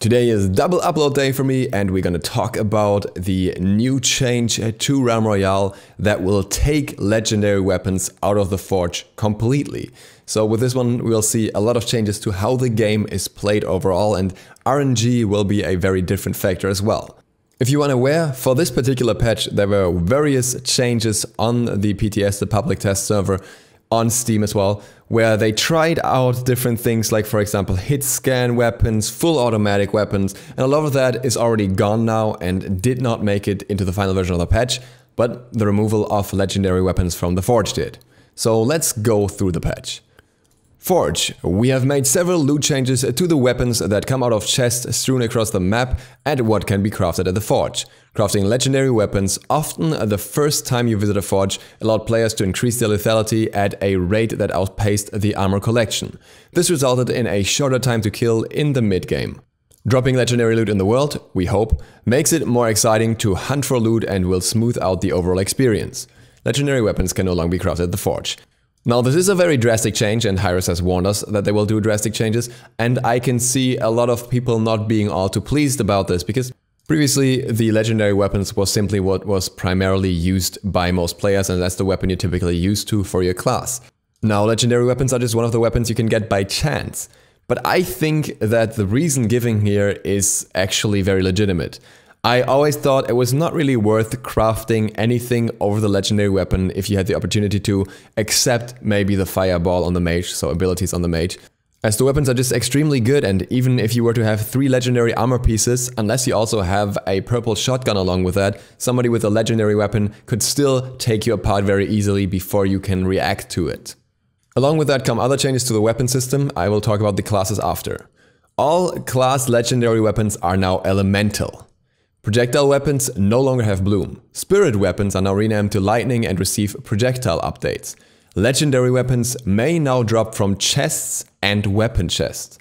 Today is double upload day for me, and we're gonna talk about the new change to Realm Royale that will take legendary weapons out of the Forge completely. So with this one we'll see a lot of changes to how the game is played overall, and RNG will be a very different factor as well. If you are unaware, for this particular patch there were various changes on the PTS, the public test server, on Steam as well, where they tried out different things like, for example, hit scan weapons, full automatic weapons, and a lot of that is already gone now and did not make it into the final version of the patch, but the removal of legendary weapons from the Forge did. So let's go through the patch. Forge. We have made several loot changes to the weapons that come out of chests strewn across the map and what can be crafted at the Forge. Crafting legendary weapons, often the first time you visit a Forge, allowed players to increase their lethality at a rate that outpaced the armor collection. This resulted in a shorter time to kill in the mid-game. Dropping legendary loot in the world, we hope, makes it more exciting to hunt for loot and will smooth out the overall experience. Legendary weapons can no longer be crafted at the Forge. Now this is a very drastic change, and Hi-Rez has warned us that they will do drastic changes, and I can see a lot of people not being all too pleased about this, because previously the legendary weapons was simply what was primarily used by most players, and that's the weapon you're typically used to for your class. Now legendary weapons are just one of the weapons you can get by chance, but I think that the reason given here is actually very legitimate. I always thought it was not really worth crafting anything over the legendary weapon if you had the opportunity to, except maybe the fireball on the mage, so abilities on the mage, as the weapons are just extremely good, and even if you were to have 3 legendary armor pieces, unless you also have a purple shotgun along with that, somebody with a legendary weapon could still take you apart very easily before you can react to it. Along with that come other changes to the weapon system. I will talk about the classes after. All class legendary weapons are now elemental. Projectile weapons no longer have bloom. Spirit weapons are now renamed to lightning and receive projectile updates. Legendary weapons may now drop from chests and weapon chests.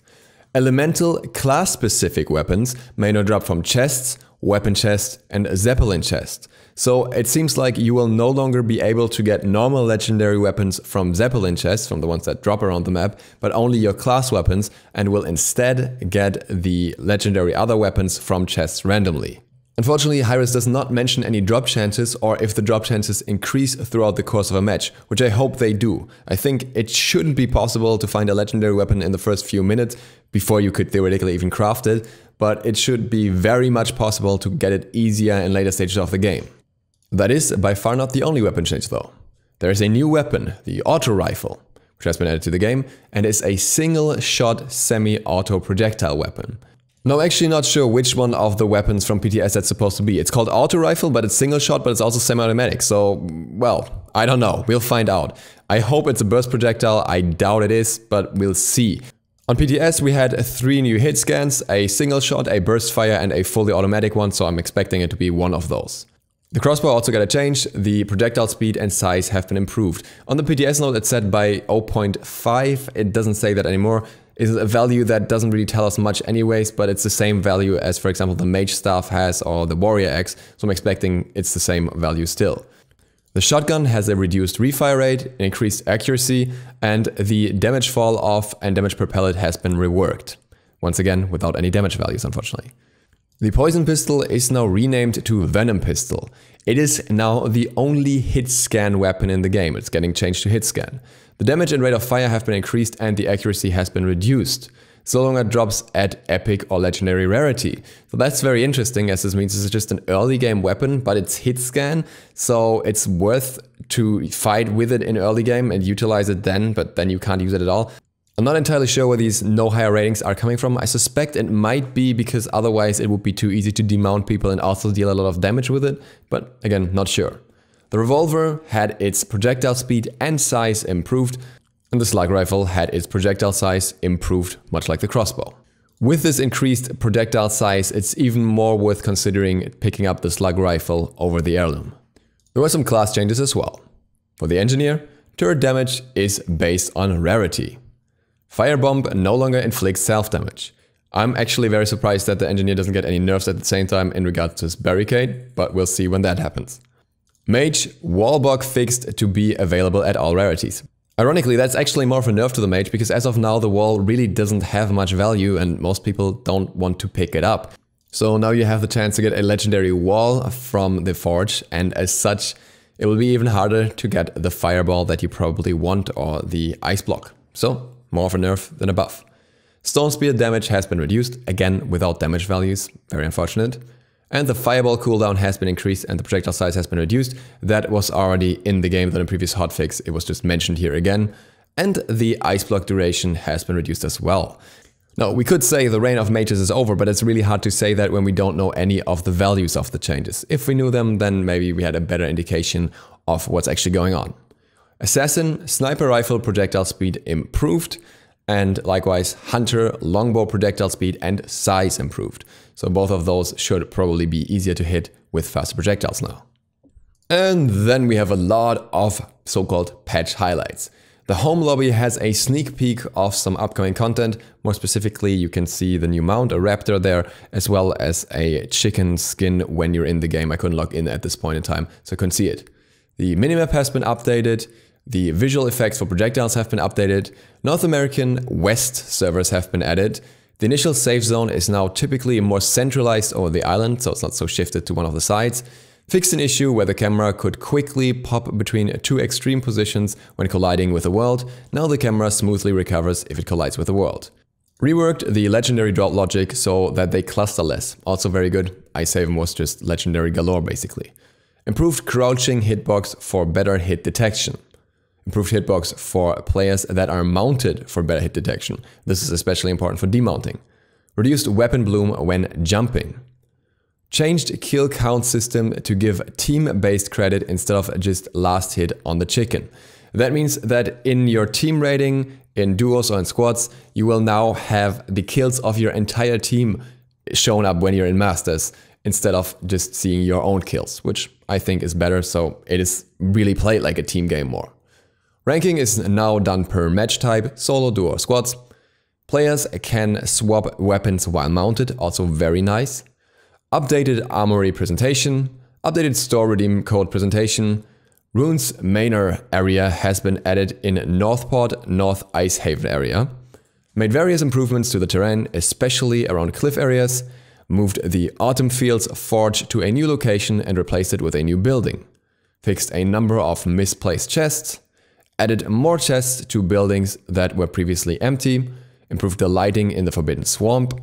Elemental class-specific weapons may now drop from chests, weapon chests, and Zeppelin chests. So it seems like you will no longer be able to get normal legendary weapons from Zeppelin chests, from the ones that drop around the map, but only your class weapons, and will instead get the legendary other weapons from chests randomly. Unfortunately, Hi-Rez does not mention any drop chances, or if the drop chances increase throughout the course of a match, which I hope they do. I think it shouldn't be possible to find a legendary weapon in the first few minutes before you could theoretically even craft it, but it should be very much possible to get it easier in later stages of the game. That is by far not the only weapon change though. There is a new weapon, the auto rifle, which has been added to the game and is a single shot semi-auto projectile weapon. Now, actually not sure which one of the weapons from PTS that's supposed to be. It's called auto rifle, but it's single shot, but it's also semi-automatic. So, well, I don't know. We'll find out. I hope it's a burst projectile. I doubt it is, but we'll see. On PTS we had 3 new hit scans, a single shot, a burst fire, and a fully automatic one, so I'm expecting it to be one of those. The crossbow also got a change. The projectile speed and size have been improved. On the PTS note it's set by 0.5, it doesn't say that anymore. Is a value that doesn't really tell us much anyways, but it's the same value as, for example, the Mage Staff has or the Warrior Axe, so I'm expecting it's the same value still. The shotgun has a reduced refire rate, increased accuracy, and the damage fall off and damage per pellet has been reworked. Once again, without any damage values, unfortunately. The poison pistol is now renamed to Venom Pistol. It is now the only hit scan weapon in the game. It's getting changed to hit scan. The damage and rate of fire have been increased and the accuracy has been reduced. It no longer drops at epic or legendary rarity. So that's very interesting, as this means this is just an early game weapon, but it's hit scan, so it's worth to fight with it in early game and utilize it then, but then you can't use it at all. I'm not entirely sure where these no higher ratings are coming from. I suspect it might be because otherwise it would be too easy to demount people and also deal a lot of damage with it, but again, not sure. The revolver had its projectile speed and size improved, and the slug rifle had its projectile size improved, much like the crossbow. With this increased projectile size, it's even more worth considering picking up the slug rifle over the heirloom. There were some class changes as well. For the engineer, turret damage is based on rarity. Firebomb no longer inflicts self-damage. I'm actually very surprised that the engineer doesn't get any nerfs at the same time in regards to his barricade, but we'll see when that happens. Mage, Wallbog fixed to be available at all rarities. Ironically, that's actually more of a nerf to the mage, because as of now the wall really doesn't have much value and most people don't want to pick it up. So now you have the chance to get a legendary wall from the forge, and as such it will be even harder to get the fireball that you probably want or the ice block. So more of a nerf than a buff. Stone spear damage has been reduced, again without damage values, very unfortunate. And the fireball cooldown has been increased and the projectile size has been reduced. That was already in the game, than a previous hotfix, it was just mentioned here again. And the ice block duration has been reduced as well. Now, we could say the reign of mages is over, but it's really hard to say that when we don't know any of the values of the changes. If we knew them, then maybe we had a better indication of what's actually going on. Assassin, sniper rifle projectile speed improved, and likewise hunter, longbow projectile speed and size improved. So both of those should probably be easier to hit with faster projectiles now. And then we have a lot of so-called patch highlights. The home lobby has a sneak peek of some upcoming content. More specifically, you can see the new mount, a raptor there, as well as a chicken skin when you're in the game. I couldn't log in at this point in time, so I couldn't see it. The minimap has been updated. The visual effects for projectiles have been updated. North American West servers have been added. The initial safe zone is now typically more centralized over the island, so it's not so shifted to one of the sides. Fixed an issue where the camera could quickly pop between two extreme positions when colliding with the world. Now the camera smoothly recovers if it collides with the world. Reworked the legendary drop logic so that they cluster less. Also very good. Ice Haven was just legendary galore basically. Improved crouching hitbox for better hit detection. Improved hitbox for players that are mounted for better hit detection. This is especially important for demounting. Reduced weapon bloom when jumping. Changed kill count system to give team-based credit instead of just last hit on the chicken. That means that in your team rating, in duos or in squads, you will now have the kills of your entire team shown up when you're in Masters, instead of just seeing your own kills, which I think is better, so it is really played like a team game more. Ranking is now done per match type, solo, duo, or squads. Players can swap weapons while mounted, also very nice. Updated armory presentation, updated store redeem code presentation. Runes Manor area has been added in Northport, North Ice Haven area. Made various improvements to the terrain, especially around cliff areas. Moved the Autumn Fields Forge to a new location and replaced it with a new building. Fixed a number of misplaced chests. Added more chests to buildings that were previously empty. Improved the lighting in the Forbidden Swamp.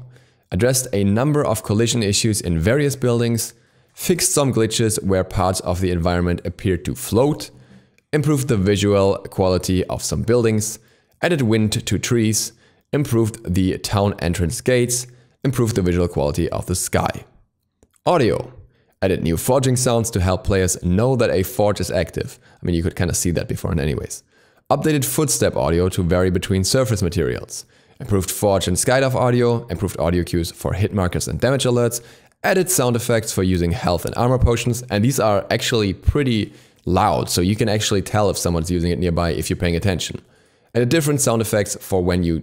Addressed a number of collision issues in various buildings, fixed some glitches where parts of the environment appeared to float, improved the visual quality of some buildings, added wind to trees, improved the town entrance gates, improved the visual quality of the sky. Audio. Added new forging sounds to help players know that a forge is active. I mean, you could kind of see that before anyways. Updated footstep audio to vary between surface materials. Improved forge and skydive audio, improved audio cues for hit markers and damage alerts, added sound effects for using health and armor potions, and these are actually pretty loud, so you can actually tell if someone's using it nearby if you're paying attention. Added different sound effects for when you